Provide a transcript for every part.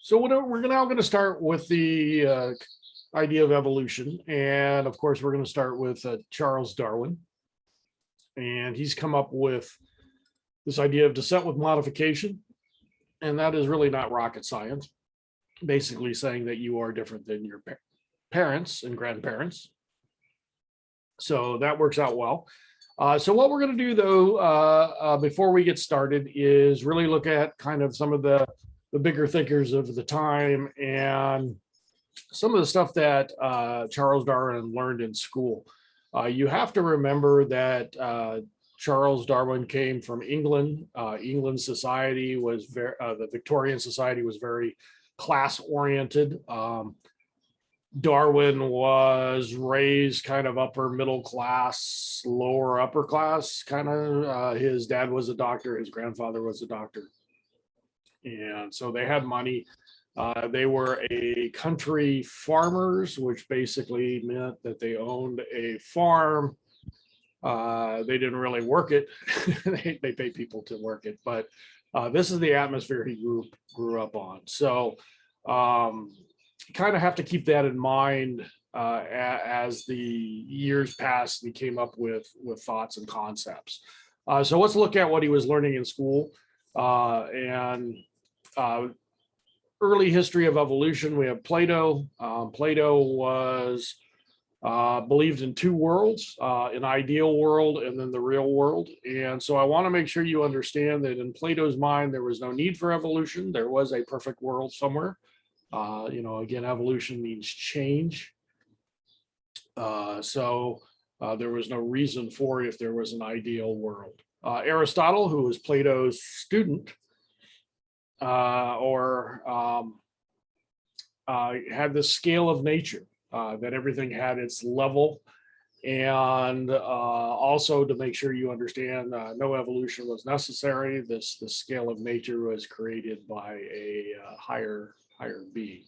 So we're now going to start with the idea of evolution. And of course, we're going to start with Charles Darwin. And he's come up with this idea of descent with modification. And that is really not rocket science. Basically saying that you are different than your parents and grandparents. So that works out well. So what we're going to do, though, before we get started is really look at kind of some of the bigger thinkers of the time and some of the stuff that Charles Darwin learned in school. You have to remember that Charles Darwin came from England. England's society was the Victorian society was very class-oriented. Darwin was raised kind of upper middle class, lower upper class, kind of. His dad was a doctor, his grandfather was a doctor. And so they had money. They were a country farmers, which basically meant that they owned a farm. They didn't really work it. They paid people to work it, but this is the atmosphere he grew up on. So kind of have to keep that in mind as the years passed and he came up with thoughts and concepts. So let's look at what he was learning in school and early history of evolution. We have Plato. Plato was believed in two worlds, an ideal world and then the real world. And so I want to make sure you understand that in Plato's mind, there was no need for evolution. There was a perfect world somewhere. Again, evolution means change. So there was no reason for it if there was an ideal world. Aristotle, who was Plato's student, had this scale of nature, that everything had its level. And also to make sure you understand, no evolution was necessary. This scale of nature was created by a higher being.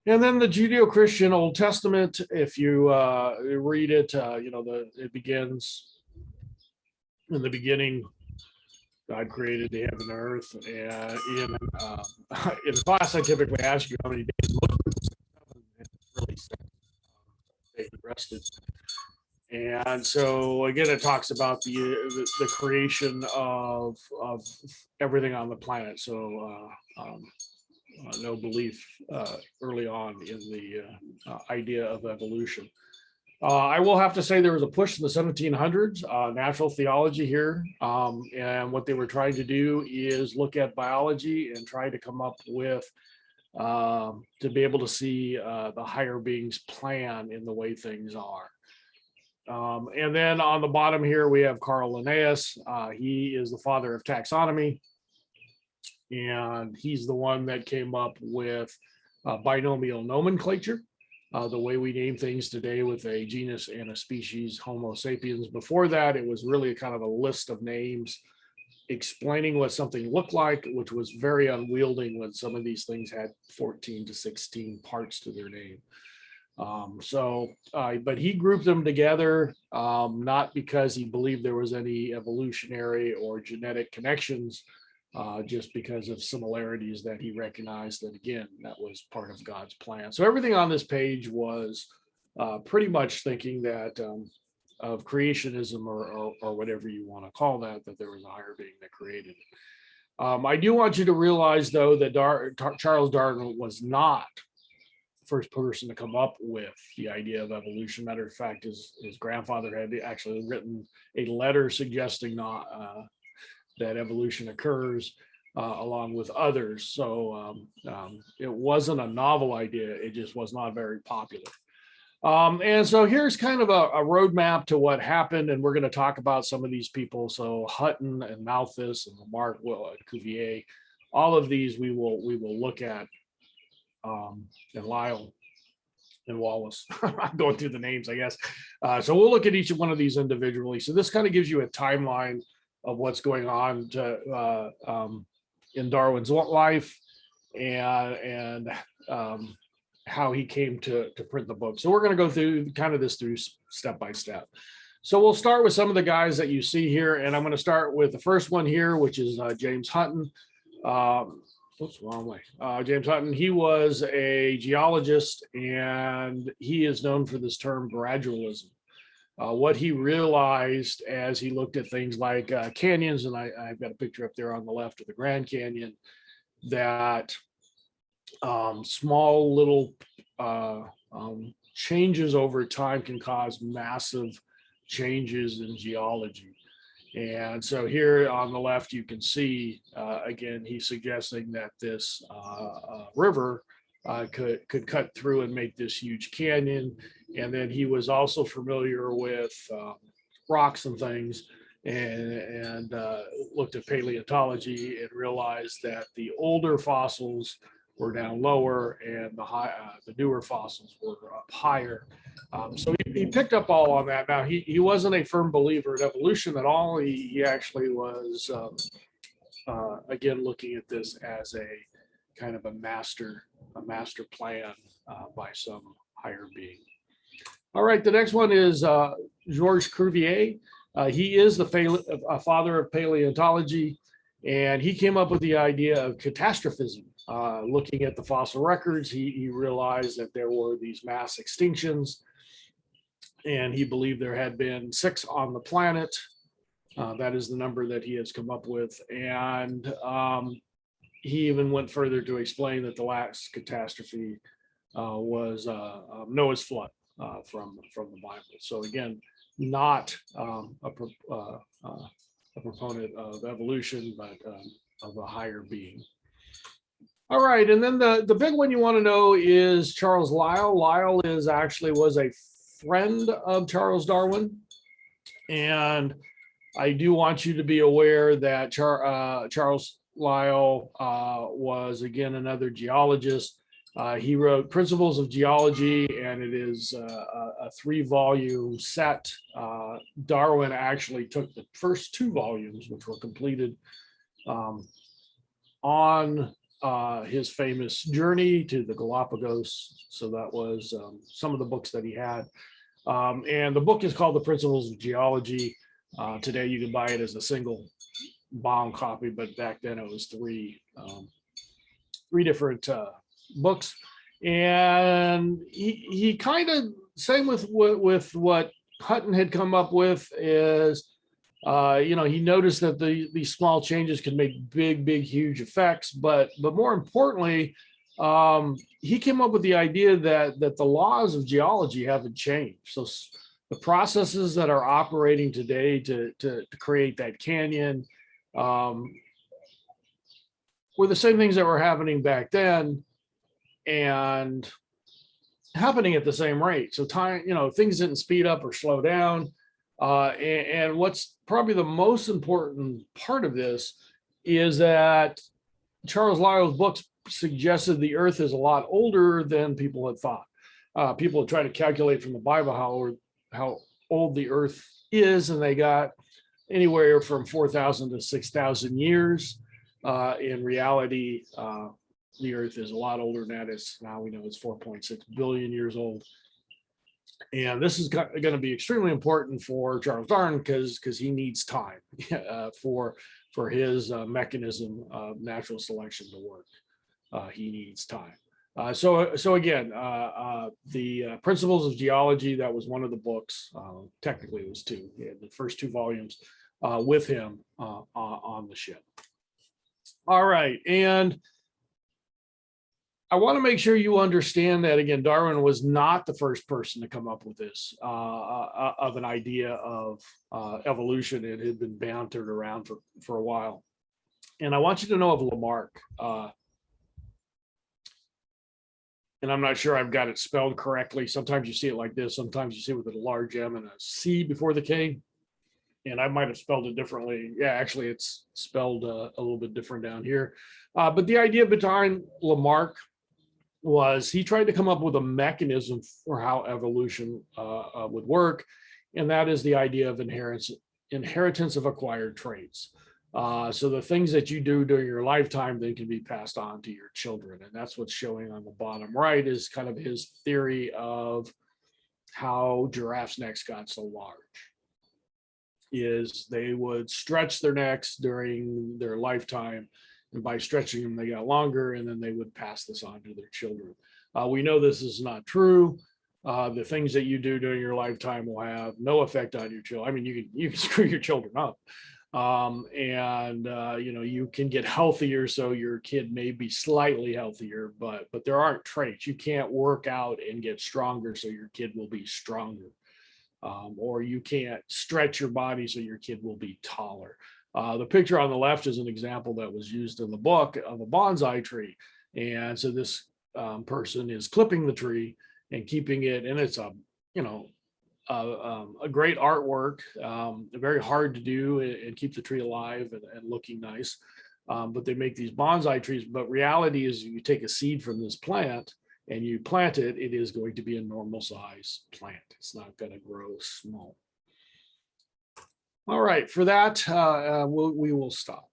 And then the Judeo-Christian Old Testament, if you read it, it begins in the beginning. God created the heaven and earth. And in class, I typically ask you how many days really they rested. And so again, it talks about the creation of everything on the planet. So no belief early on in the idea of evolution. I will have to say there was a push in the 1700s, natural theology here. And what they were trying to do is look at biology and try to come up with, to be able to see the higher beings plan in the way things are. And then on the bottom here, we have Carl Linnaeus. He is the father of taxonomy. And he's the one that came up with binomial nomenclature, the way we name things today with a genus and a species, Homo sapiens. Before that, it was really kind of a list of names explaining what something looked like, which was very unwieldy when some of these things had 14 to 16 parts to their name. But he grouped them together, not because he believed there was any evolutionary or genetic connections, just because of similarities that he recognized that, again, that was part of God's plan. So everything on this page was pretty much thinking that of creationism or whatever you want to call that there was a higher being that created it. I do want you to realize, though, that Charles Darwin was not the first person to come up with the idea of evolution. Matter of fact, his grandfather had actually written a letter suggesting that evolution occurs along with others. So it wasn't a novel idea. It just was not very popular. And so here's kind of a roadmap to what happened. And we're going to talk about some of these people. So Hutton and Malthus and Lamarck, Cuvier, all of these we will look at, and Lyell and Wallace. I'm going through the names, I guess. So we'll look at each one of these individually. So this kind of gives you a timeline of what's going on in Darwin's life and how he came to print the book. So we're going to go through kind of this through step by step. So we'll start with some of the guys that you see here, and I'm going to start with the first one here, which is James Hutton. Oops, wrong way. James Hutton, he was a geologist, and he is known for this term gradualism. What he realized as he looked at things like canyons, and I've got a picture up there on the left of the Grand Canyon, that small little changes over time can cause massive changes in geology. And so here on the left, you can see, again, he's suggesting that this river could cut through and make this huge canyon. And then he was also familiar with rocks and things, and looked at paleontology and realized that the older fossils were down lower and the newer fossils were up higher. So he picked up all on that. Now, he wasn't a firm believer in evolution at all. He actually was, again, looking at this as a kind of a master plan by some higher being. All right, the next one is Georges Cuvier. He is the father of paleontology, and he came up with the idea of catastrophism. Looking at the fossil records, he realized that there were these mass extinctions, and he believed there had been 6 on the planet. That is the number that he has come up with. And he even went further to explain that the last catastrophe was Noah's flood from the Bible. So again, not a proponent of evolution, but of a higher being. All right, and then the big one you want to know is Charles Lyell. Lyell was a friend of Charles Darwin, and I do want you to be aware that Charles Lyell was, again, another geologist. He wrote Principles of Geology, and it is a 3-volume set. Darwin actually took the first 2 volumes, which were completed on his famous journey to the Galapagos. So that was some of the books that he had. And the book is called The Principles of Geology. Today you can buy it as a single bound copy, but back then it was 3 different books. And he kind of, same with what Hutton had come up with, is he noticed that these small changes can make big, huge effects. But more importantly, he came up with the idea that the laws of geology haven't changed. So the processes that are operating today to create that canyon were the same things that were happening back then and happening at the same rate. So time, things didn't speed up or slow down. And what's probably the most important part of this is that Charles Lyell's books suggested the Earth is a lot older than people had thought. People had tried to calculate from the Bible how old the Earth is, and they got anywhere from 4,000 to 6,000 years. In reality, the Earth is a lot older than that. Now we know it's 4.6 billion years old. And this is going to be extremely important for Charles Darwin because he needs time for his mechanism of natural selection to work. He needs time. So again, the Principles of Geology, that was one of the books. Technically, it was 2. He had the first 2 volumes with him on the ship. All right, and I want to make sure you understand that, again, Darwin was not the first person to come up with this, of an idea of evolution. It had been bantered around for a while. And I want you to know of Lamarck. And I'm not sure I've got it spelled correctly. Sometimes you see it like this. Sometimes you see it with a large M and a C before the K. And I might have spelled it differently. Yeah, actually, it's spelled a little bit different down here. But the idea behind Lamarck was he tried to come up with a mechanism for how evolution would work. And that is the idea of inheritance of acquired traits. So the things that you do during your lifetime, they can be passed on to your children. And that's what's showing on the bottom right is kind of his theory of how giraffes' necks got so large. Is they would stretch their necks during their lifetime, And by stretching them, they got longer, and then they would pass this on to their children. We know this is not true. The things that you do during your lifetime will have no effect on your children. I mean, you can screw your children up. You can get healthier, so your kid may be slightly healthier, but there aren't traits. You can't work out and get stronger, so your kid will be stronger. Or you can't stretch your body, so your kid will be taller. The picture on the left is an example that was used in the book of a bonsai tree. And so this person is clipping the tree and keeping it, and it's a great artwork, very hard to do and keep the tree alive and looking nice. But they make these bonsai trees. But reality is, you take a seed from this plant and you plant it, it is going to be a normal size plant. It's not going to grow small. All right, for that, we will stop.